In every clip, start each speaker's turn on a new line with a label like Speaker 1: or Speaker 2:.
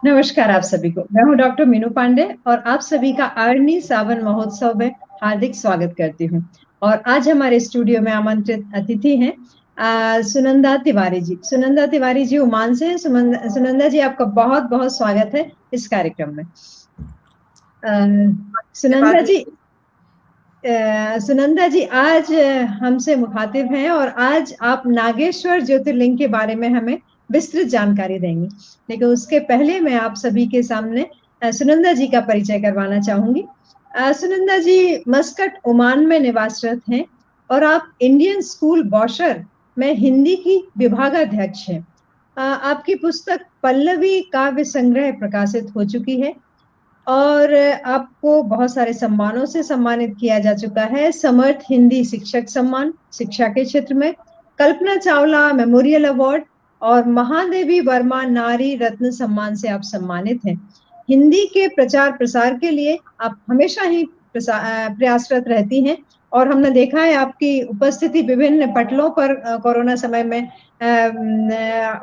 Speaker 1: नमस्कार आप सभी को। मैं हूं डॉक्टर मीनू पांडे और आप सभी का आर्नी सावन महोत्सव में हार्दिक स्वागत करती हूं। और आज हमारे स्टूडियो में आमंत्रित अतिथि हैं सुनंदा तिवारी जी। सुनंदा तिवारी जी ओमान से हैं। सुनंदा जी, आपका बहुत बहुत स्वागत है इस कार्यक्रम में। सुनंदा
Speaker 2: धन्यवाद।
Speaker 1: जी, सुनंदा जी आज हमसे मुखातिब हैं और आज आप नागेश्वर ज्योतिर्लिंग के बारे में हमें विस्तृत जानकारी देंगी। लेकिन उसके पहले मैं आप सभी के सामने सुनंदा जी का परिचय करवाना चाहूंगी। सुनंदा जी मस्कट ओमान में निवासरत हैं और आप इंडियन स्कूल बॉशर में हिंदी की विभागाध्यक्ष हैं। आपकी पुस्तक पल्लवी काव्य संग्रह प्रकाशित हो चुकी है और आपको बहुत सारे सम्मानों से सम्मानित किया जा चुका है। समर्थ हिंदी शिक्षक सम्मान शिक्षा के क्षेत्र में, कल्पना चावला मेमोरियल अवार्ड और महादेवी वर्मा नारी रत्न सम्मान से आप सम्मानित हैं। हिंदी के प्रचार प्रसार के लिए आप हमेशा ही प्रयासरत रहती हैं और हमने देखा है आपकी उपस्थिति विभिन्न पटलों पर कोरोना समय में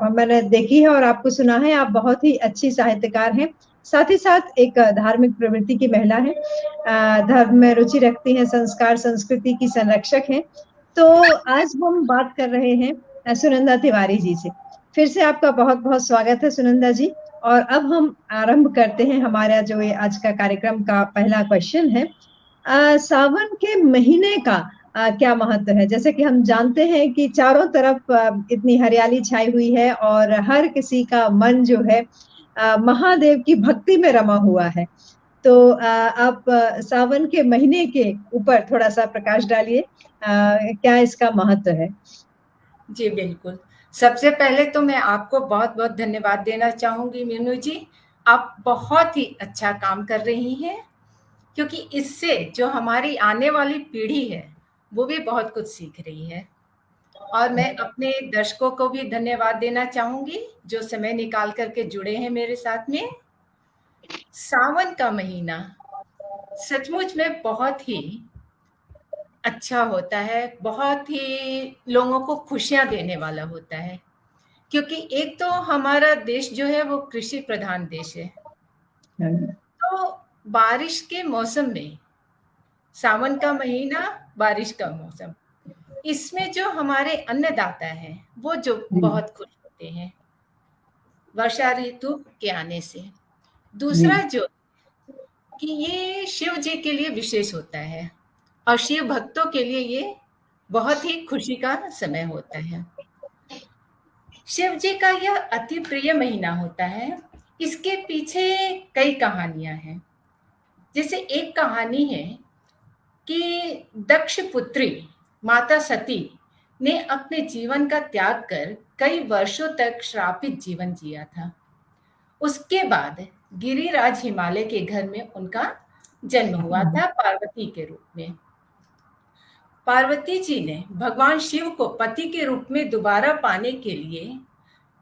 Speaker 1: मैंने देखी है और आपको सुना है। आप बहुत ही अच्छी साहित्यकार हैं, साथ ही साथ एक धार्मिक प्रवृत्ति की महिला है, धर्म में रुचि रखती हैं, संस्कार संस्कृति की संरक्षक हैं। तो आज हम बात कर रहे हैं सुनंदा तिवारी जी से। फिर से आपका बहुत बहुत स्वागत है सुनंदा जी। और अब हम आरंभ करते हैं हमारा जो ये आज का कार्यक्रम का पहला क्वेश्चन है। सावन के महीने का क्या महत्व है? जैसे कि हम जानते हैं कि चारों तरफ इतनी हरियाली छाई हुई है और हर किसी का मन जो है महादेव की भक्ति में रमा हुआ है। तो आप सावन के महीने के ऊपर थोड़ा सा प्रकाश डालिए, क्या इसका महत्व है?
Speaker 2: जी, बिल्कुल। सबसे पहले तो मैं आपको बहुत-बहुत धन्यवाद देना चाहूँगी मीनू जी। आप बहुत ही अच्छा काम कर रही हैं, क्योंकि इससे जो हमारी आने वाली पीढ़ी है, वो भी बहुत कुछ सीख रही है। और मैं अपने दर्शकों को भी धन्यवाद देना चाहूँगी, जो समय निकाल कर के जुड़े हैं मेरे साथ में। सावन का महीना सचमुच में बहुत ही अच्छा होता है, बहुत ही लोगों को खुशियाँ देने वाला होता है। क्योंकि एक तो हमारा देश जो है वो कृषि प्रधान देश है। तो बारिश के मौसम में सावन का महीना, बारिश का मौसम, इसमें जो हमारे अन्नदाता हैं वो जो
Speaker 1: जी
Speaker 2: बहुत खुश होते हैं वर्षा ऋतु के आने से।
Speaker 1: जी
Speaker 2: दूसरा जो कि ये शिव जी के लिए विशेष होता है और शिव भक्तों के लिए ये बहुत ही खुशी का समय होता है। शिव जी का यह अति प्रिय महीना होता है। इसके पीछे कई कहानियां हैं। जैसे एक कहानी है कि दक्ष पुत्री माता सती ने अपने जीवन का त्याग कर कई वर्षों तक श्रापित जीवन जिया था। उसके बाद गिरिराज हिमालय के घर में उनका जन्म हुआ था पार्वती के रूप में। पार्वती जी ने भगवान शिव को पति के रूप में दोबारा पाने के लिए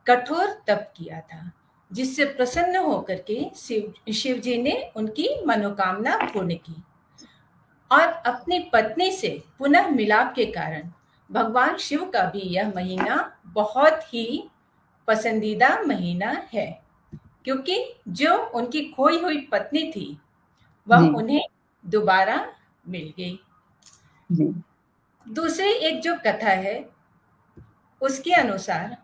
Speaker 2: कठोर तप किया था, जिससे प्रसन्न होकर के शिव जी ने उनकी मनोकामना पूर्ण की और अपनी पत्नी से पुनः मिलाप के कारण भगवान शिव का भी यह महीना बहुत ही पसंदीदा महीना है, क्योंकि जो उनकी खोई हुई पत्नी थी वह
Speaker 1: जी
Speaker 2: उन्हें दोबारा मिल गई।
Speaker 1: जी
Speaker 2: दूसरी एक जो कथा है उसके अनुसार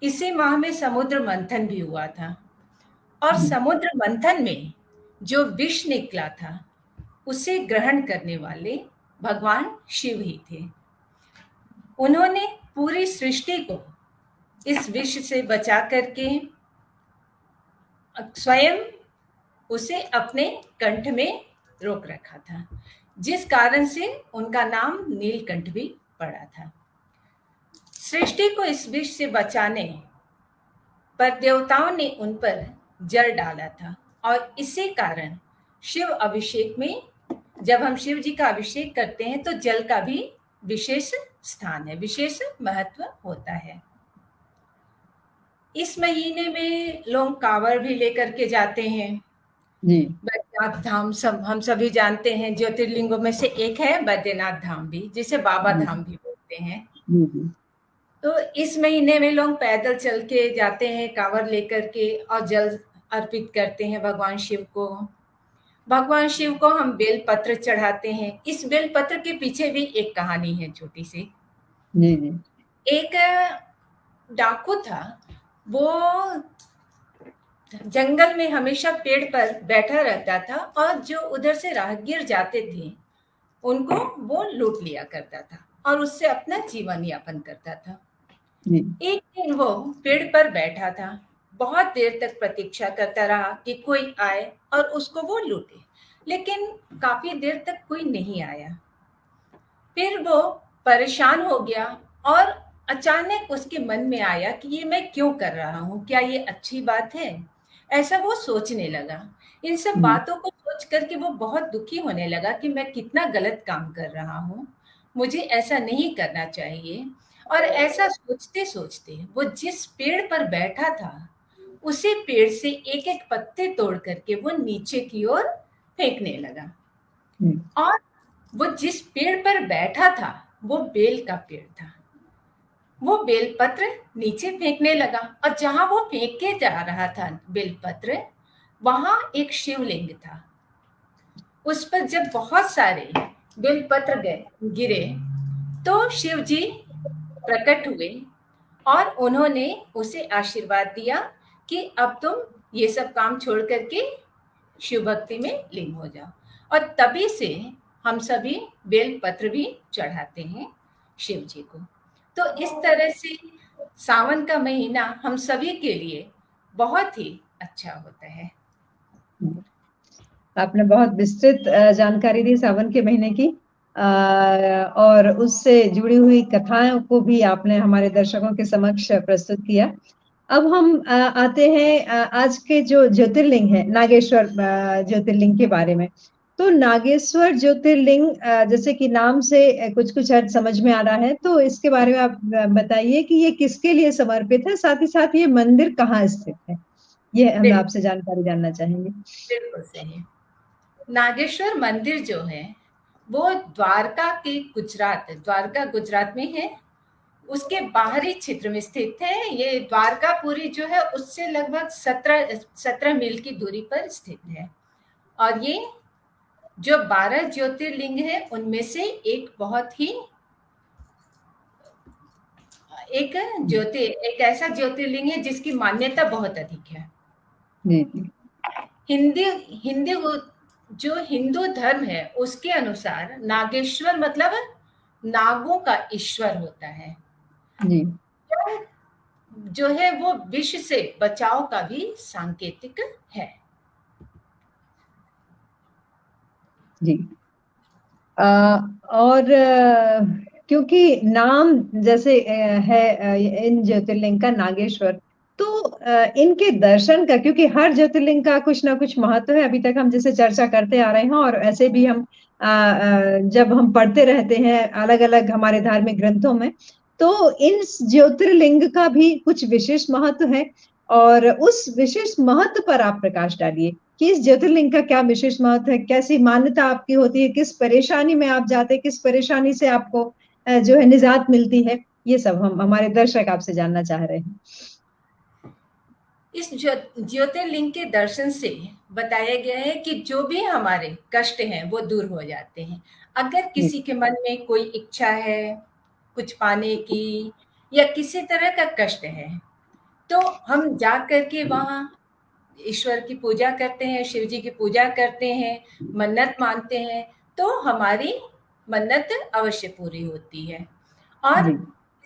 Speaker 2: इसी माह में समुद्र मंथन भी हुआ था और
Speaker 1: जी
Speaker 2: समुद्र मंथन में जो विष निकला था उसे ग्रहण करने वाले भगवान शिव ही थे। उन्होंने पूरी सृष्टि को इस विष से बचा करके स्वयं उसे अपने कंठ में रोक रखा था, जिस कारण से उनका नाम नीलकंठ भी पड़ा था। सृष्टि को इस विष से बचाने पर देवताओं ने उन पर जल डाला था और इसी कारण शिव अभिषेक में जब हम शिव जी का अभिषेक करते हैं तो जल का भी विशेष स्थान है, विशेष महत्व होता है। इस महीने में लोग कांवड़ भी लेकर के जाते हैं।
Speaker 1: जी
Speaker 2: बैद्यनाथ धाम सब हम सभी जानते हैं, ज्योतिर्लिंगों में से एक है बैद्यनाथ धाम भी, जिसे बाबा
Speaker 1: जी
Speaker 2: धाम भी बोलते हैं।
Speaker 1: जी जी
Speaker 2: तो इस महीने में लोग पैदल चल के जाते हैं कांवड़ लेकर के और जल अर्पित करते हैं भगवान शिव को। भगवान शिव को हम बेलपत्र चढ़ाते हैं। इस बेलपत्र के पीछे भी एक कहानी है छोटी सी।
Speaker 1: जी जी।
Speaker 2: एक डाकू था, वो जंगल में हमेशा पेड़ पर बैठा रहता था और जो उधर से राहगीर जाते थे उनको वो लूट लिया करता था और उससे अपना जीवन यापन करता था।
Speaker 1: जी
Speaker 2: एक दिन वो पेड़ पर बैठा था, बहुत देर तक प्रतीक्षा करता रहा कि कोई आए और उसको वो लूटे, लेकिन काफी देर तक कोई नहीं आया। फिर वो परेशान हो गया और अचानक उसके मन में आया कि ये मैं क्यों कर रहा हूँ, क्या ये अच्छी बात है? ऐसा वो सोचने लगा। इन सब
Speaker 1: जी
Speaker 2: बातों को सोच करके वो बहुत दुखी होने लगा कि मैं कितना गलत काम कर रहा हूँ, मुझे ऐसा नहीं करना चाहिए। और ऐसा सोचते सोचते वो जिस पेड़ पर बैठा था उसी पेड़ से एक एक पत्ते तोड़ करके वो नीचे की ओर फेंकने लगा।
Speaker 1: जी
Speaker 2: और वो जिस पेड़ पर बैठा था वो बेल का पेड़ था। वो बेलपत्र नीचे फेंकने लगा और जहां वो फेंक के जा रहा था बेलपत्र, वहां एक शिवलिंग था। उस पर जब बहुत सारे बेलपत्र गिरे तो शिव जी प्रकट हुए और उन्होंने उसे आशीर्वाद दिया कि अब तुम ये सब काम छोड़ करके शिव भक्ति में लीन हो जाओ। और तभी से हम सभी बेल पत्र भी चढ़ाते हैं शिव जी को। तो इस तरह से सावन का महीना हम सभी के लिए बहुत ही अच्छा होता है।
Speaker 1: आपने बहुत विस्तृत जानकारी दी सावन के महीने की, और उससे जुड़ी हुई कथाओं को भी आपने हमारे दर्शकों के समक्ष प्रस्तुत किया। अब हम आते हैं आज के जो ज्योतिर्लिंग है, नागेश्वर ज्योतिर्लिंग के बारे में। तो नागेश्वर ज्योतिर्लिंग, जैसे कि नाम से कुछ कुछ अर्थ समझ में आ रहा है, तो इसके बारे में आप बताइए कि ये किसके लिए समर्पित है, साथ ही साथ ये मंदिर कहाँ स्थित है, ये हम
Speaker 2: बिल्कुल,
Speaker 1: आपसे जानकारी जानना चाहेंगे।
Speaker 2: बिल्कुल सही। नागेश्वर मंदिर जो है वो द्वारका के द्वारका गुजरात में है। उसके बाहरी क्षेत्र में स्थित है। ये द्वारकापुरी जो है उससे लगभग 17 मील की दूरी पर स्थित है। और ये जो 12 ज्योतिर्लिंग है उनमें से एक बहुत ही एक ऐसा ज्योतिर्लिंग है जिसकी मान्यता बहुत अधिक है।
Speaker 1: जी जी
Speaker 2: हिंदी हिंदी जो हिंदू धर्म है उसके अनुसार नागेश्वर मतलब नागों का ईश्वर होता है।
Speaker 1: जी
Speaker 2: जो है वो विष से बचाव का भी सांकेतिक है।
Speaker 1: जी। और क्योंकि नाम जैसे है इन ज्योतिर्लिंग का नागेश्वर, तो इनके दर्शन का, क्योंकि हर ज्योतिर्लिंग का कुछ ना कुछ महत्व है, अभी तक हम जैसे चर्चा करते आ रहे हैं और ऐसे भी हम जब हम पढ़ते रहते हैं अलग अलग हमारे धार्मिक ग्रंथों में, तो इन ज्योतिर्लिंग का भी कुछ विशेष महत्व है। और उस विशेष महत्व पर आप प्रकाश डालिए कि इस ज्योतिर्लिंग का क्या विशेष महत्व है, कैसी मान्यता आपकी होती है, किस परेशानी में आप जाते हैं, किस परेशानी से आपको जो है निजात मिलती है, ये सब हम हमारे दर्शक आपसे जानना चाह रहे हैं।
Speaker 2: इस ज्योतिर्लिंग के दर्शन से बताया गया है कि जो भी हमारे कष्ट हैं वो दूर हो जाते हैं। अगर
Speaker 1: जी
Speaker 2: किसी के मन में कोई इच्छा है कुछ पाने की या किसी तरह का कष्ट है तो हम जा करके वहाँ ईश्वर की पूजा करते हैं, शिव जी की पूजा करते हैं, मन्नत मानते हैं तो हमारी मन्नत अवश्य पूरी होती है। और
Speaker 1: जी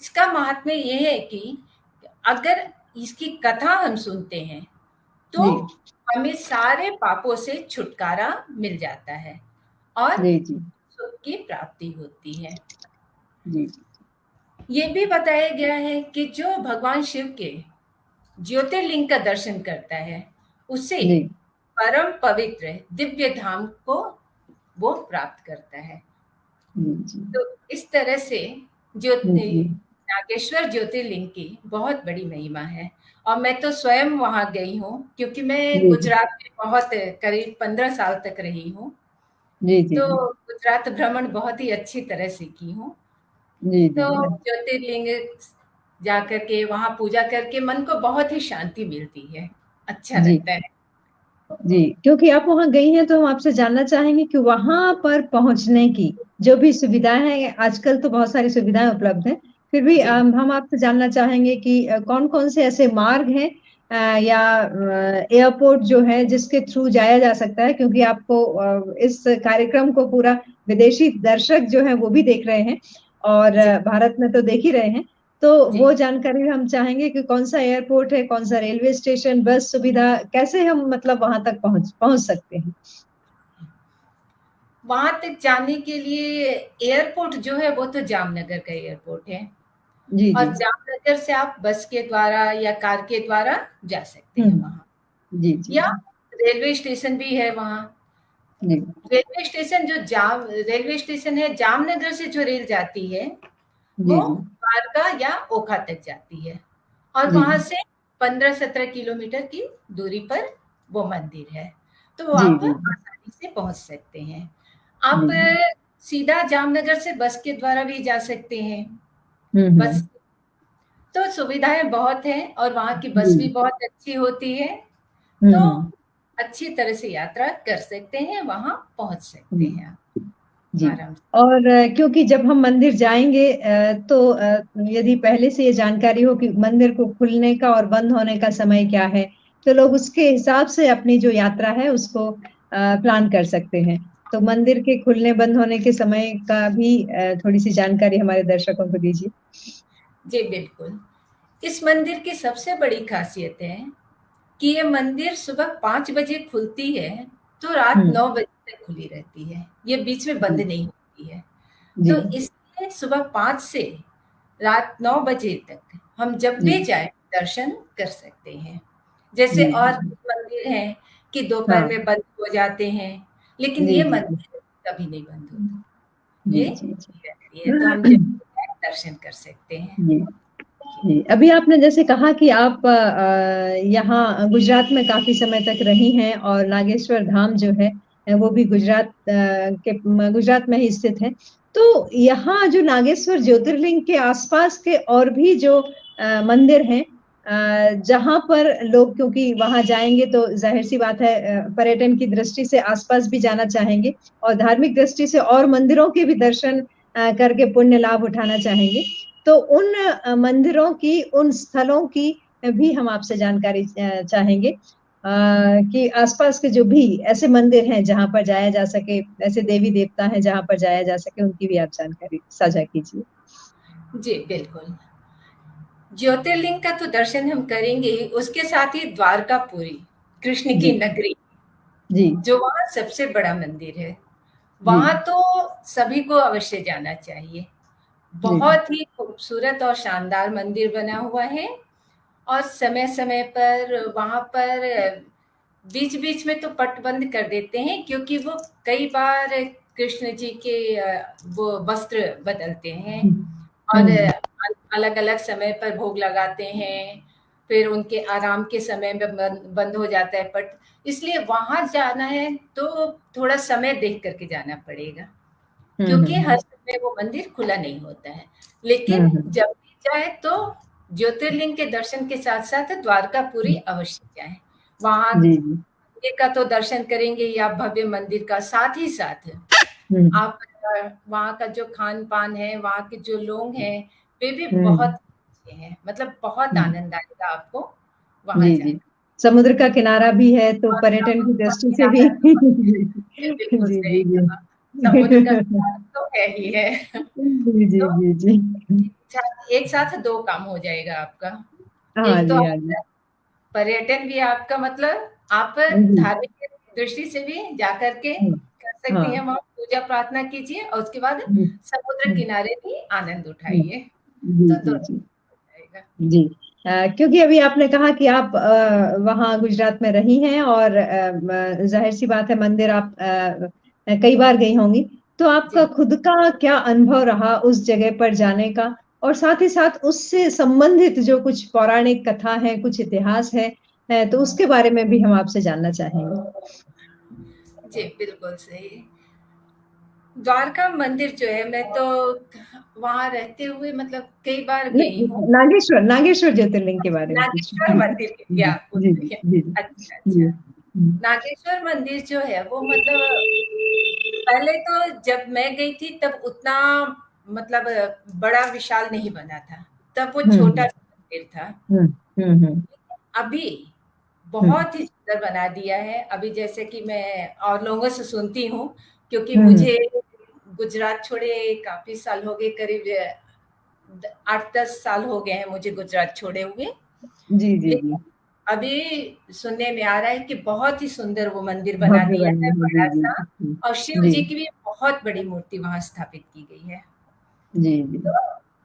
Speaker 2: इसका महात्म्य ये है कि अगर इसकी कथा हम सुनते हैं तो
Speaker 1: जी
Speaker 2: हमें सारे पापों से छुटकारा मिल जाता है और
Speaker 1: जी जी
Speaker 2: सुख की प्राप्ति होती है।
Speaker 1: जी
Speaker 2: ये भी बताया गया है कि जो भगवान शिव के ज्योतिर्लिंग का दर्शन करता है उसे
Speaker 1: जी
Speaker 2: परम पवित्र दिव्य धाम को वो प्राप्त करता है।
Speaker 1: जी जी
Speaker 2: तो इस तरह से
Speaker 1: जी
Speaker 2: ज्योति
Speaker 1: जी
Speaker 2: नागेश्वर ज्योतिर्लिंग की बहुत बड़ी महिमा है। और मैं तो स्वयं वहां गई हूँ क्योंकि मैं
Speaker 1: जी
Speaker 2: गुजरात में बहुत करीब 15 साल तक रही हूँ।
Speaker 1: जी जी
Speaker 2: तो
Speaker 1: जी
Speaker 2: गुजरात भ्रमण बहुत ही अच्छी तरह से की हूँ।
Speaker 1: जी
Speaker 2: तो
Speaker 1: जी
Speaker 2: ज्योतिर्लिंग जा करके वहां पूजा करके मन को बहुत ही शांति मिलती है, अच्छा
Speaker 1: जी
Speaker 2: लगता है।
Speaker 1: जी, क्योंकि आप वहाँ गई हैं तो हम आपसे जानना चाहेंगे कि वहाँ पर पहुँचने की जो भी सुविधाएं हैं, आजकल तो बहुत सारी सुविधाएं उपलब्ध हैं, फिर भी
Speaker 2: जी
Speaker 1: हम आपसे जानना चाहेंगे कि कौन-कौन से ऐसे मार्ग हैं या एयरपोर्ट जो है जिसके थ्रू जाया जा सकता है, क्योंकि आपको इस कार्यक्रम को पूरा विदेशी दर्शक जो है वो भी देख रहे हैं और
Speaker 2: जी
Speaker 1: भारत में तो देख ही रहे हैं। तो
Speaker 2: जी।
Speaker 1: वो जानकारी हम चाहेंगे कि कौन सा एयरपोर्ट है, कौन सा रेलवे स्टेशन, बस सुविधा, कैसे हम मतलब वहां तक पहुंच पहुंच सकते हैं?
Speaker 2: वहां तक जाने के लिए एयरपोर्ट जो है वो तो जामनगर का एयरपोर्ट है।
Speaker 1: जी जी।
Speaker 2: और जामनगर से आप बस के द्वारा या कार के द्वारा जा सकते हैं वहां।
Speaker 1: जी जी
Speaker 2: या
Speaker 1: जी।
Speaker 2: रेलवे स्टेशन भी है वहां।
Speaker 1: जी
Speaker 2: रेलवे स्टेशन रेलवे स्टेशन है जामनगर से जो रेल जाती है
Speaker 1: जी।
Speaker 2: वो
Speaker 1: जी
Speaker 2: द्वारका या ओखा तक जाती है। और
Speaker 1: जी
Speaker 2: वहां से 15-17 किलोमीटर की दूरी पर वो मंदिर है। तो
Speaker 1: जी।
Speaker 2: आप
Speaker 1: जी
Speaker 2: आसानी से पहुंच सकते हैं। आप
Speaker 1: जी।
Speaker 2: सीधा जामनगर से बस के द्वारा भी जा सकते हैं। बस
Speaker 1: हम्म।
Speaker 2: तो सुविधाएं बहुत हैं और वहाँ की
Speaker 1: जी।
Speaker 2: बस भी बहुत अच्छी होती है। तो
Speaker 1: हम्म।
Speaker 2: अच्छी तरह से यात्रा कर सकते हैं, वहाँ पहुँच सकते
Speaker 1: जी
Speaker 2: हैं आप
Speaker 1: जी।
Speaker 2: आराम से।
Speaker 1: और क्योंकि जब हम मंदिर जाएंगे तो यदि पहले से ये जानकारी हो कि मंदिर को खुलने का और बंद होने का समय क्या है, तो लोग उसके हिसाब से अपनी जो यात्रा है उसको प्लान कर सकते हैं। तो मंदिर के खुलने बंद होने के समय का भी थोड़ी सी जानकारी हमारे दर्शकों को दीजिए।
Speaker 2: जी, बिल्कुल। इस मंदिर की सबसे बड़ी ख़ासियत है कि ये मंदिर सुबह 5 बजे खुलती है, तो रात
Speaker 1: हम्म।
Speaker 2: 9 बजे तक खुली रहती है। ये बीच में बंद
Speaker 1: जी
Speaker 2: नहीं होती है।
Speaker 1: जी
Speaker 2: तो इसलिए सुबह 5 से रात 9 बजे तक हम जब
Speaker 1: जी
Speaker 2: भी जाएँ दर्शन कर सकते हैं। जैसे
Speaker 1: जी।
Speaker 2: और कुछ मंदिर हैं कि दोपहर
Speaker 1: हाँ।
Speaker 2: में बंद हो जाते हैं, लेकिन
Speaker 1: जी
Speaker 2: ये
Speaker 1: जी जी
Speaker 2: मंदिर कभी नहीं बंद होता।
Speaker 1: जी
Speaker 2: ये
Speaker 1: जी जी।
Speaker 2: खुली रहती है, तो हम जब भी जाएँ दर्शन कर सकते हैं।
Speaker 1: जी जी। अभी आपने जैसे कहा कि आप यहाँ गुजरात में काफी समय तक रही हैं और नागेश्वर धाम जो है वो भी गुजरात गुजरात में ही स्थित है। तो यहाँ जो नागेश्वर ज्योतिर्लिंग के आसपास के और भी जो मंदिर हैं जहाँ पर लोग, क्योंकि वहां जाएंगे तो जाहिर सी बात है पर्यटन की दृष्टि से आसपास भी जाना चाहेंगे और धार्मिक दृष्टि से और मंदिरों के भी दर्शन करके पुण्य लाभ उठाना चाहेंगे। तो उन मंदिरों की, उन स्थलों की भी हम आपसे जानकारी चाहेंगे कि आसपास के जो भी ऐसे मंदिर हैं जहां पर जाया जा सके, ऐसे देवी देवता हैं जहां पर जाया जा सके, उनकी भी आप जानकारी साझा कीजिए।
Speaker 2: जी, बिल्कुल। ज्योतिर्लिंग का तो दर्शन हम करेंगे ही, उसके साथ ही द्वारकापुरी, कृष्ण
Speaker 1: जी
Speaker 2: की नगरी,
Speaker 1: जी
Speaker 2: जो वहाँ सबसे बड़ा मंदिर है।
Speaker 1: जी
Speaker 2: वहाँ तो सभी को अवश्य जाना चाहिए।
Speaker 1: जी
Speaker 2: बहुत ही खूबसूरत और शानदार मंदिर बना हुआ है। और समय-समय पर वहाँ पर बीच-बीच में तो पट बंद कर देते हैं, क्योंकि वो कई बार कृष्ण जी के वो वस्त्र बदलते हैं और
Speaker 1: हम्म।
Speaker 2: अलग-अलग समय पर भोग लगाते हैं। फिर उनके आराम के समय में बंद हो जाता है पट। इसलिए वहाँ जाना है तो थोड़ा समय देख कर के जाना पड़ेगा, क्योंकि हर
Speaker 1: हम्म।
Speaker 2: समय वो मंदिर खुला नहीं होता है। लेकिन
Speaker 1: हम्म।
Speaker 2: जब भी जाए तो ज्योतिर्लिंग के दर्शन के साथ-साथ द्वारकापुरी अवश्य जाएँ। वहाँ
Speaker 1: जी जी।
Speaker 2: मंदिर का तो दर्शन करेंगे ही आप, भव्य मंदिर का, साथ ही साथ
Speaker 1: हम्म।
Speaker 2: आप वहाँ का जो खान-पान है, वहाँ के जो लोग हैं, वे भी बहुत
Speaker 1: हम्म।
Speaker 2: अच्छे हैं। मतलब बहुत
Speaker 1: हम्म।
Speaker 2: आनंद आएगा आपको वहाँ
Speaker 1: जी जी।
Speaker 2: जाकर।
Speaker 1: समुद्र का किनारा भी है तो
Speaker 2: और
Speaker 1: पर्यटन की
Speaker 2: समुद्र का
Speaker 1: दृष्टि से भी
Speaker 2: किनारा तो जी, बिल्कुल
Speaker 1: जी
Speaker 2: सही
Speaker 1: जी जी।
Speaker 2: कहा। समुद्र का किनारा तो है ही है।
Speaker 1: जी जी
Speaker 2: तो
Speaker 1: जी जी।
Speaker 2: एक साथ 2 काम हो जाएगा आपका।
Speaker 1: हाँ
Speaker 2: एक तो
Speaker 1: जी हाँ जी।
Speaker 2: आपका पर्यटन भी आपका, मतलब आप
Speaker 1: जी।
Speaker 2: धार्मिक दृष्टि से भी जाकर के
Speaker 1: हाँ
Speaker 2: कर सकती हैं,
Speaker 1: हाँ।
Speaker 2: वहाँ पूजा प्रार्थना कीजिए और उसके बाद
Speaker 1: जी
Speaker 2: समुद्र किनारे भी आनंद
Speaker 1: जी
Speaker 2: उठाइए।
Speaker 1: जी
Speaker 2: तो
Speaker 1: जी
Speaker 2: दोनों
Speaker 1: जी
Speaker 2: हो जाएगा।
Speaker 1: जी। क्योंकि अभी आपने कहा कि आप वहाँ गुजरात में रही हैं और जाहिर सी बात है मंदिर आप कई बार गई होंगी, तो आपका
Speaker 2: जी।
Speaker 1: खुद का क्या अनुभव रहा उस जगह पर जाने का, और साथ ही साथ उससे संबंधित जो कुछ पौराणिक कथा है, कुछ इतिहास है, तो उसके बारे में भी हम आपसे जानना चाहेंगे।
Speaker 2: जी, बिल्कुल सही। द्वारका मंदिर जो है, मैं तो वहाँ रहते हुए मतलब कई बार गई हूँ।
Speaker 1: नागेश्वर ज्योतिर्लिंग के बारे में पूछ
Speaker 2: नागेश्वर
Speaker 1: रही हूँ।
Speaker 2: मंदिर की क्या आप पूछ
Speaker 1: जी
Speaker 2: रही हैं?
Speaker 1: जी
Speaker 2: अच्छा,
Speaker 1: जी
Speaker 2: अच्छा। नागेश्वर मंदिर जो है वो मतलब पहले तो जब मैं गई थी तब उतना मतलब बड़ा विशाल नहीं बना था। तब वो
Speaker 1: हम्म
Speaker 2: छोटा-सा मंदिर था।
Speaker 1: हम्म हम्म
Speaker 2: अभी
Speaker 1: हम्म
Speaker 2: बहुत ही सुंदर बना दिया है। अभी जैसे कि मैं और लोगों से सुनती हूँ, क्योंकि
Speaker 1: हम्म
Speaker 2: मुझे गुजरात छोड़े काफ़ी साल हो गए, करीब 8-10 साल हो गए हैं मुझे गुजरात छोड़े हुए।
Speaker 1: जी जी जी।
Speaker 2: लेकिन अभी सुनने में आ रहा है कि बहुत ही सुंदर वो मंदिर बना
Speaker 1: भव्य
Speaker 2: दिया
Speaker 1: बनी
Speaker 2: है,
Speaker 1: है, जी जी
Speaker 2: बड़ा-सा, और शिव
Speaker 1: जी
Speaker 2: जी की भी बहुत बड़ी मूर्ति वहाँ स्थापित की गई है।
Speaker 1: जी जी
Speaker 2: तो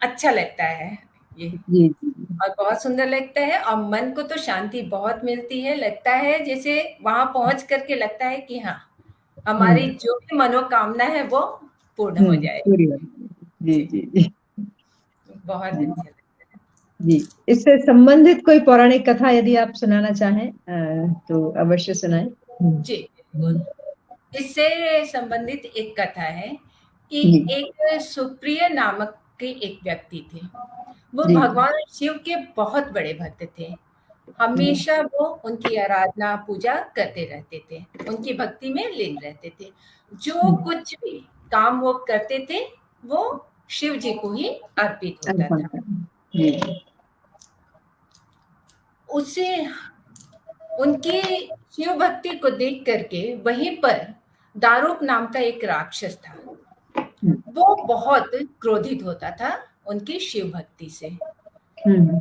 Speaker 2: अच्छा लगता है ये,
Speaker 1: जी जी
Speaker 2: और बहुत सुंदर लगता है, और मन को तो शांति बहुत मिलती है। लगता है जैसे वहाँ पहुँच कर के लगता है कि हाँ, हमारी जो भी मनोकामना है वो पूर्ण हो जाए।
Speaker 1: पूरी बनी, जी
Speaker 2: जी,
Speaker 1: जी जी
Speaker 2: बहुत
Speaker 1: जी
Speaker 2: अच्छा लगता है।
Speaker 1: जी। इससे संबंधित कोई पौराणिक कथा यदि आप सुनाना चाहें तो अवश्य सुनाएं।
Speaker 2: जी, बिल्कुल। इससे संबंधित एक कथा है कि
Speaker 1: जी
Speaker 2: एक सुप्रिय नामक के एक व्यक्ति थे। वो
Speaker 1: जी
Speaker 2: भगवान शिव के बहुत बड़े भक्त थे।
Speaker 1: जी
Speaker 2: हमेशा वो उनकी आराधना, पूजा करते रहते थे। उनकी भक्ति में लीन रहते थे। जो कुछ भी काम वो करते थे, वो शिव जी को ही अर्पित होता
Speaker 1: अर्पण
Speaker 2: था।
Speaker 1: करें। जी
Speaker 2: उसे उनकी शिव भक्ति को देख करके वहीं पर दारूक नाम का एक राक्षस था। वो बहुत क्रोधित होता था उनकी शिव भक्ति से।
Speaker 1: हम्म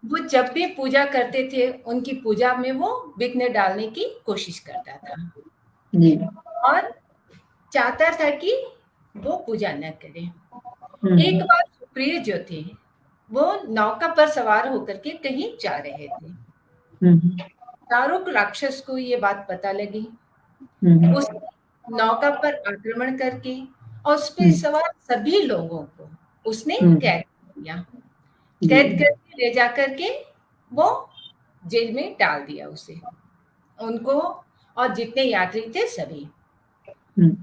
Speaker 2: वो जब भी पूजा करते थे, उनकी पूजा में वो विघ्न डालने की कोशिश करता था,
Speaker 1: जी
Speaker 2: और चाहता था कि वो पूजा न करें। एक
Speaker 1: हम्म
Speaker 2: बार सुप्रिय जो थे, वो नौका पर सवार होकर के कहीं जा रहे थे।
Speaker 1: हम्म
Speaker 2: दारुक राक्षस को ये बात पता लगी।
Speaker 1: हम्म
Speaker 2: उसने नौका पर आक्रमण करके और उस पे
Speaker 1: हम्म
Speaker 2: सवार सभी लोगों को उसने
Speaker 1: हम्म,
Speaker 2: कैद किया।
Speaker 1: जी
Speaker 2: कैद करके ले जा करके वो जेल में डाल दिया उसे, उनको और जितने यात्री थे सभी।
Speaker 1: हम्म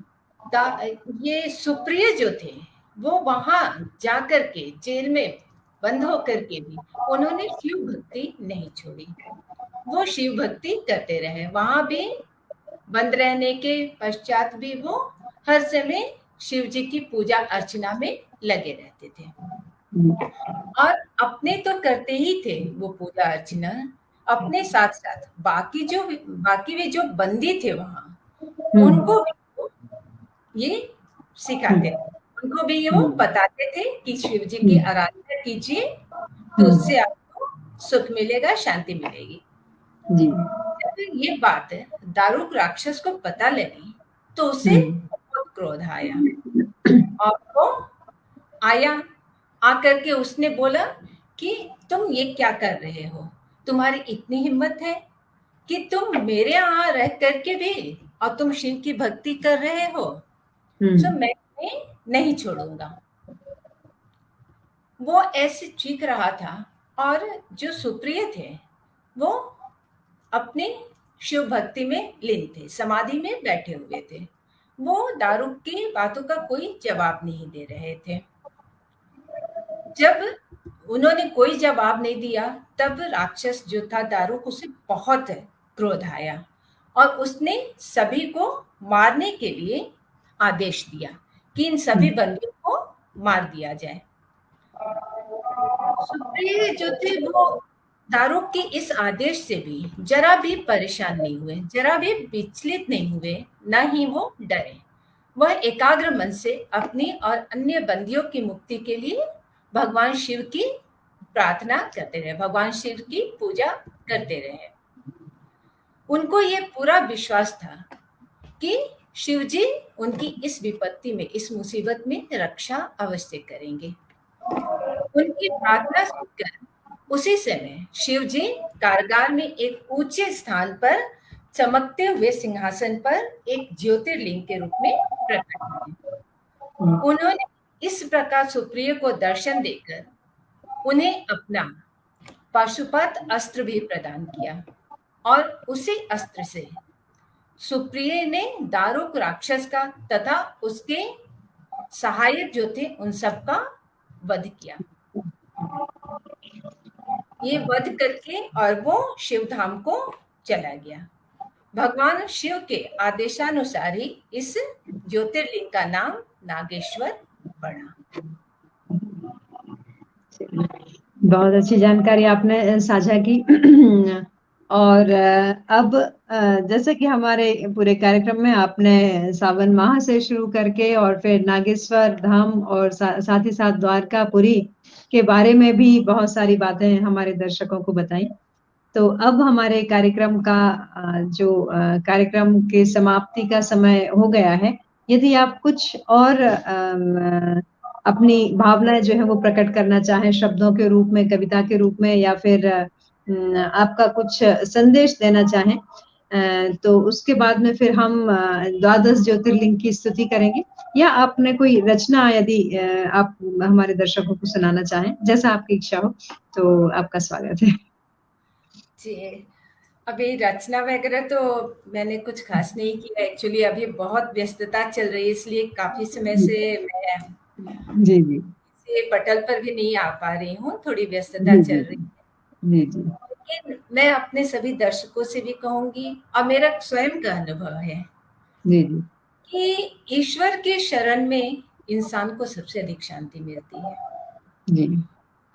Speaker 2: ये सुप्रिय जो थे, वो वहां जाकर के जेल में बंद होकर के भी उन्होंने शिव भक्ति नहीं छोड़ी। वो शिव भक्ति करते रहे। वहां भी बंद रहने के पश्चात भी वो हर समय शिव जी की पूजा अर्चना में लगे रहते थे,
Speaker 1: जी
Speaker 2: और अपने तो करते ही थे वो पूजा अर्चना, अपने साथ साथ बाकी भी जो बंदी थे वहां,
Speaker 1: हम्म
Speaker 2: उनको भी वो ये सिखाते थे। उनको भी ये वो
Speaker 1: हम्म
Speaker 2: बताते थे कि शिव जी की
Speaker 1: हम्म
Speaker 2: आराधना कीजिए, तो
Speaker 1: हम्म,
Speaker 2: उससे आपको सुख मिलेगा, शांति मिलेगी।
Speaker 1: जी
Speaker 2: जब ये बात दारुक राक्षस को पता लगी, तो उसे
Speaker 1: हम्म
Speaker 2: बहुत क्रोध आया, और वो आया, आकर के उसने बोला कि तुम ये क्या कर रहे हो? तुम्हारी इतनी हिम्मत है कि तुम मेरे यहाँ रह करके भी और तुम शिव की भक्ति कर रहे हो, सो
Speaker 1: हम्म
Speaker 2: मैं तुम्हें नहीं छोड़ूंगा। वो ऐसे चीख रहा था, और जो सुप्रिय थे, वो अपने शिव भक्ति में लीन थे, समाधि में बैठे हुए थे। वो दारू की बातों का कोई जवाब नहीं दे रहे थे। जब उन्होंने कोई जवाब नहीं दिया, तब राक्षस जो था दारुक, उसे बहुत क्रोध आया, और उसने सभी को मारने के लिए आदेश दिया कि इन सभी
Speaker 1: हम्म
Speaker 2: बंदियों को मार दिया जाए। सुप्रिय जो थे, वो दारुक के इस आदेश से भी जरा भी परेशान नहीं हुए, जरा भी विचलित नहीं हुए, न ही वो डरे। वह एकाग्र मन से अपनी और अन्य बंदियों की मुक्ति के लिए भगवान शिव की प्रार्थना करते रहे, भगवान शिव की पूजा करते रहे। उनको ये पूरा विश्वास था कि शिव जी उनकी इस विपत्ति में, इस मुसीबत में रक्षा अवश्य करेंगे। उनकी प्रार्थना सुनकर उसी समय शिव जी कारगार में एक ऊंचे स्थान पर चमकते हुए सिंहासन पर एक ज्योतिर्लिंग के रूप में प्रकट हुए। उन्होंने इस प्रकार सुप्रिय को दर्शन देकर उन्हें अपना पाशुपत अस्त्र भी प्रदान किया, और उसी अस्त्र से सुप्रिय ने दारुक राक्षस का तथा उसके सहायक जो थे उन सबका वध किया। ये वध करके और वो शिव धाम को चला गया। भगवान शिव के आदेशानुसार ही इस ज्योतिर्लिंग का नाम नागेश्वर पड़ा।
Speaker 1: बहुत अच्छी जानकारी आपने साझा की। और अब जैसे कि हमारे पूरे कार्यक्रम में आपने सावन माह से शुरू करके और फिर नागेश्वर धाम और साथ ही साथ द्वारकापुरी के बारे में भी बहुत सारी बातें हमारे दर्शकों को बताई। तो अब हमारे कार्यक्रम का जो कार्यक्रम के समाप्ति का समय हो गया है। यदि आप कुछ और अपनी भावनाएं जो है वो प्रकट करना चाहें शब्दों के रूप में, कविता के रूप में, या फिर आपका कुछ संदेश देना चाहें, तो उसके बाद में फिर हम द्वादश ज्योतिर्लिंग की स्तुति करेंगे। या आपने कोई रचना यदि आप हमारे दर्शकों को सुनाना चाहें, जैसा आपकी इच्छा हो, तो आपका स्वागत है।
Speaker 2: जी, अभी रचना वगैरह तो मैंने कुछ खास नहीं किया एक्चुअली। अभी बहुत व्यस्तता चल रही है, इसलिए काफी समय से मैं
Speaker 1: जी जी
Speaker 2: इसे पटल पर भी नहीं आ पा रही हूँ, थोड़ी व्यस्तता
Speaker 1: जी
Speaker 2: चल
Speaker 1: जी
Speaker 2: रही
Speaker 1: जी जी
Speaker 2: है। लेकिन मैं अपने सभी दर्शकों से भी कहूंगी, और मेरा स्वयं का अनुभव है
Speaker 1: जी जी
Speaker 2: कि ईश्वर के शरण में इंसान को सबसे अधिक शांति मिलती है।
Speaker 1: जी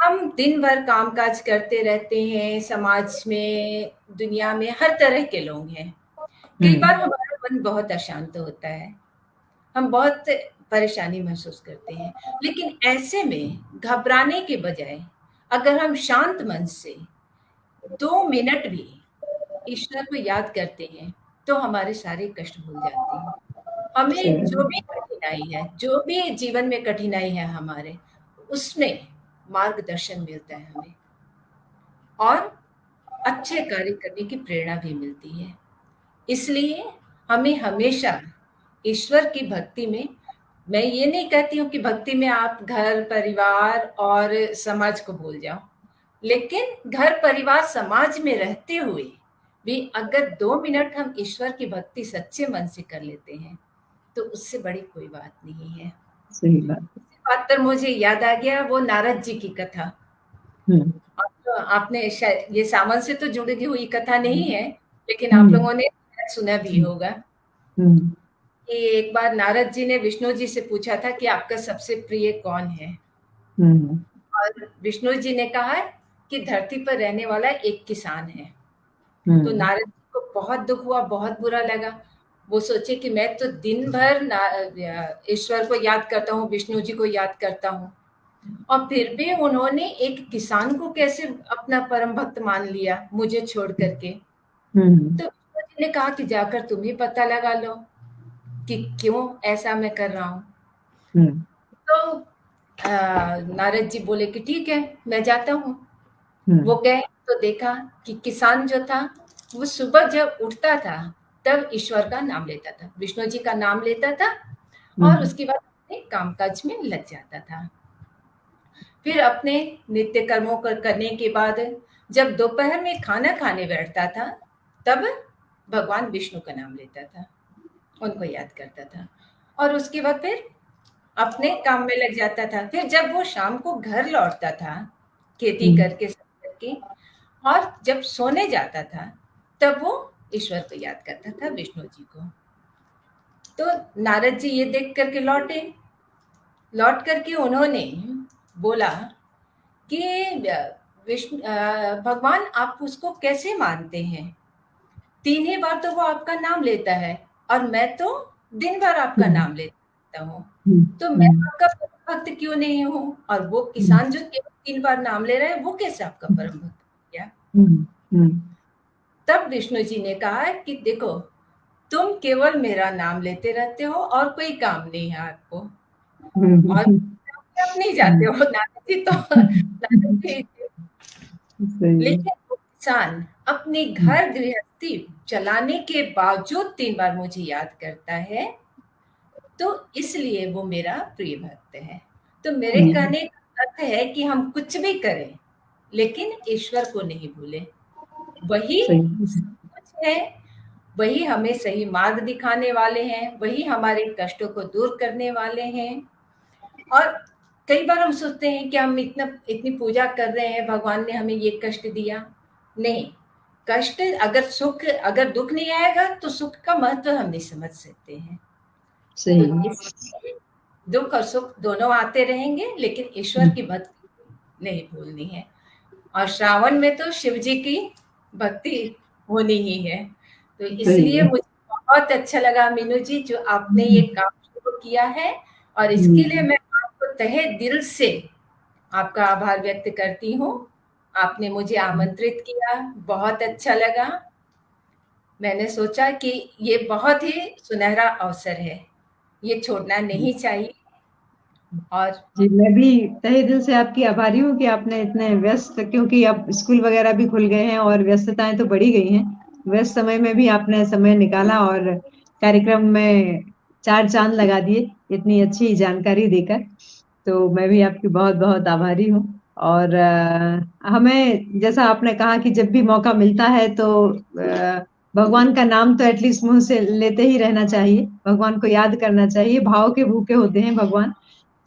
Speaker 2: हम दिन भर कामकाज करते रहते हैं, समाज में, दुनिया में हर तरह के लोग हैं। कई बार हमारा मन बहुत अशांत होता है, हम बहुत परेशानी महसूस करते हैं। लेकिन ऐसे में घबराने के बजाय अगर हम शांत मन से 2 मिनट भी ईश्वर को याद करते हैं, तो हमारे सारे कष्ट भूल जाते हैं। हमें जो भी कठिनाई है, जो भी जीवन में कठिनाई है हमारे, उसमें मार्गदर्शन मिलता है हमें, और अच्छे कार्य करने की प्रेरणा भी मिलती है। इसलिए हमें हमेशा ईश्वर की भक्ति में, मैं ये नहीं कहती हूँ कि भक्ति में आप घर, परिवार और समाज को भूल जाओ, लेकिन घर, परिवार, समाज में रहते हुए भी अगर 2 मिनट हम ईश्वर की भक्ति सच्चे मन से कर लेते हैं, तो उससे बड़ी कोई बात नहीं है।
Speaker 1: सही बात।
Speaker 2: इसी बात पर मुझे याद आ गया वो नारद जी की कथा। आपने शायद, ये सावन से तो जुड़ी हुई कथा नहीं है, लेकिन आप लोगों ने सुना भी होगा कि एक बार नारद जी ने विष्णु जी से पूछा था कि आपका सबसे प्रिय कौन है। और विष्णु जी ने कहा कि धरती पर रहने वाला एक किसान है। तो नारद जी को बहुत दुख हुआ, बहुत बुरा लगा। वो सोचे कि मैं तो दिन भर ईश्वर को याद करता हूँ, विष्णु जी को याद करता हूँ, और फिर भी उन्होंने एक किसान को कैसे अपना परम भक्त मान लिया मुझे छोड़ करके। तो विष्णु जी ने कहा कि जाकर तुम ही पता लगा लो कि क्यों ऐसा मैं कर रहा हूँ। तो नारद जी बोले कि ठीक है, मैं जाता हूँ। वो गए तो देखा कि किसान जो था वो सुबह जब उठता था तब ईश्वर का नाम लेता था, विष्णु जी का नाम लेता था, और उसके बाद अपने कामकाज में लग जाता था। फिर अपने नित्य कर्मों को करने के बाद जब दोपहर में खाना खाने बैठता था, तब भगवान विष्णु का नाम लेता था, उनको याद करता था, और उसके बाद फिर अपने काम में लग जाता था। फिर जब वो शाम को घर लौटता था, खेती करके सब करके, और जब सोने जाता था, तब वो ईश्वर को याद करता था, विष्णु जी को। तो नारद जी ये देख करके लौटे। लौट करके उन्होंने बोला कि विष्णु भगवान, आप उसको कैसे मानते हैं? 3 ही बार तो वो आपका नाम लेता है, और मैं तो दिन भर आपका नाम लेता हूँ, तो मैं आपका परम भक्त क्यों नहीं हूँ? और वो किसान जो केवल 3 बार नाम ले रहा है, वो कैसे आपका परम भक्त हो गया? तब विष्णु जी ने कहा कि देखो, तुम केवल मेरा नाम लेते रहते हो और कोई काम नहीं है आपको, और आप नहीं जाते हो। नारद जी तो नारद जी, लेकिन वो किसान अपने घर गृहस्थी चलाने के बावजूद 3 बार मुझे याद करता है, तो इसलिए वो मेरा प्रिय भक्त है। तो मेरे कहने का अर्थ है कि हम कुछ भी करें, लेकिन ईश्वर को नहीं भूलें। वही कुछ है, वही हमें सही मार्ग दिखाने वाले हैं, वही हमारे कष्टों को दूर करने वाले हैं, और कई बार हम सोचते हैं कि हम इतनी पूजा कर रहे हैं, भगवान ने हमें ये कष्ट दिया। नहीं, कष्ट अगर दुख नहीं आएगा तो सुख का महत्व हम नहीं समझ सकते हैं। तो
Speaker 1: सही।
Speaker 2: इस दुख और सुख दोनों आते रहेंगे, लेकिन ईश्वर की भक्ति नहीं भूलनी है। और श्रावण में तो शिव जी की भक्ति होनी ही है। तो इसलिए
Speaker 1: सही।
Speaker 2: मुझे बहुत अच्छा लगा मीनू जी, जो आपने ये काम शुरू किया है, और इसके लिए मैं आपको तहे दिल से आपका आभार व्यक्त करती हूँ। आपने मुझे आमंत्रित किया, बहुत अच्छा लगा। मैंने सोचा कि ये बहुत ही सुनहरा अवसर है, ये छोड़ना नहीं चाहिए। और
Speaker 1: जी, मैं भी तहे दिल से आपकी आभारी हूँ कि आपने इतने व्यस्त, क्योंकि अब स्कूल वगैरह भी खुल गए हैं और व्यस्तताएं तो बढ़ी गई हैं, व्यस्त समय में भी आपने समय निकाला और कार्यक्रम में चार चांद लगा दिए इतनी अच्छी जानकारी देकर। तो मैं भी आपकी बहुत बहुत आभारी हूँ। और हमें, जैसा आपने कहा कि जब भी मौका मिलता है तो भगवान का नाम तो एटलीस्ट मुंह से लेते ही रहना चाहिए, भगवान को याद करना चाहिए। भाव के भूखे होते हैं भगवान,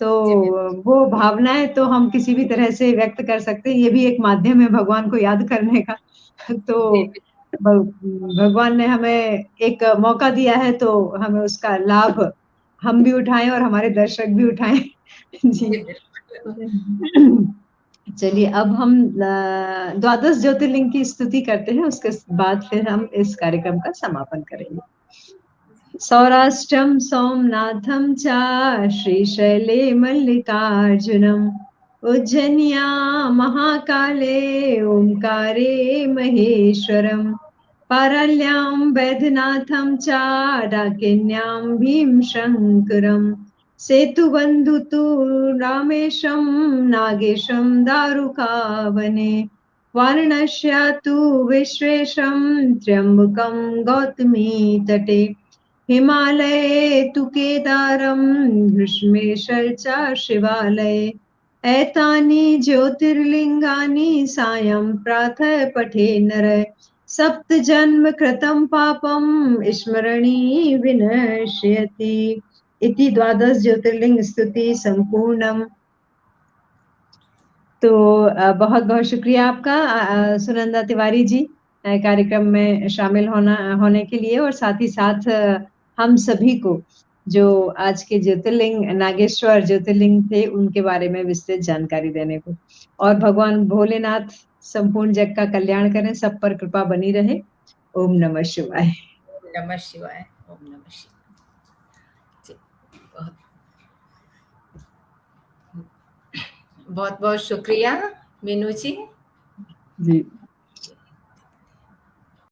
Speaker 1: तो
Speaker 2: जी,
Speaker 1: वो भावनाएं तो हम किसी भी तरह से व्यक्त कर सकते हैं, ये भी एक माध्यम है भगवान को याद करने का। तो
Speaker 2: जी,
Speaker 1: भगवान ने हमें एक मौका दिया है, तो हमें उसका लाभ हम भी उठाएं और हमारे दर्शक भी उठाएं। जी।
Speaker 2: जी, बिल्कुल।
Speaker 1: चलिए, अब हम द्वादश ज्योतिर्लिंग की स्तुति करते हैं, उसके बाद फिर हम इस कार्यक्रम का समापन करेंगे। सौराष्ट्रं सोमनाथं च श्रीशैले मल्लिकार्जुनम् उज्जयिन्या महाकाले ओंकारे महेश्वरम् पारल्यां वैद्यनाथं च डाकिन्यां भीमशङ्करम् सेतुबन्धु तु रामेशं नागेशं दारुकावने वारणस्या तु विश्वेशं त्र्यम्बकं गौतमी तटे हिमालये तु केदारं भृष्मेश च शिवालये एतानि ज्योतिर्लिङ्गानि सायं प्रातः पठे नरः सप्त जन्म कृतं पापं स्मरणी विनश्यति। इति द्वादश ज्योतिर्लिंग स्तुति संपूर्णम। तो बहुत बहुत शुक्रिया आपका सुनंदा तिवारी जी, कार्यक्रम में शामिल होने के लिए, और साथ ही साथ हम सभी को जो आज के ज्योतिर्लिंग नागेश्वर ज्योतिर्लिंग थे उनके बारे में विस्तृत जानकारी देने को। और भगवान भोलेनाथ संपूर्ण जग का कल्याण करें, सब पर कृपा बनी रहे। ओम नमः शिवाय।
Speaker 2: ओम नमः शिवाय। ओम नमः शिवाय। जी, बहुत बहुत शुक्रिया मीनू जी।
Speaker 1: जी।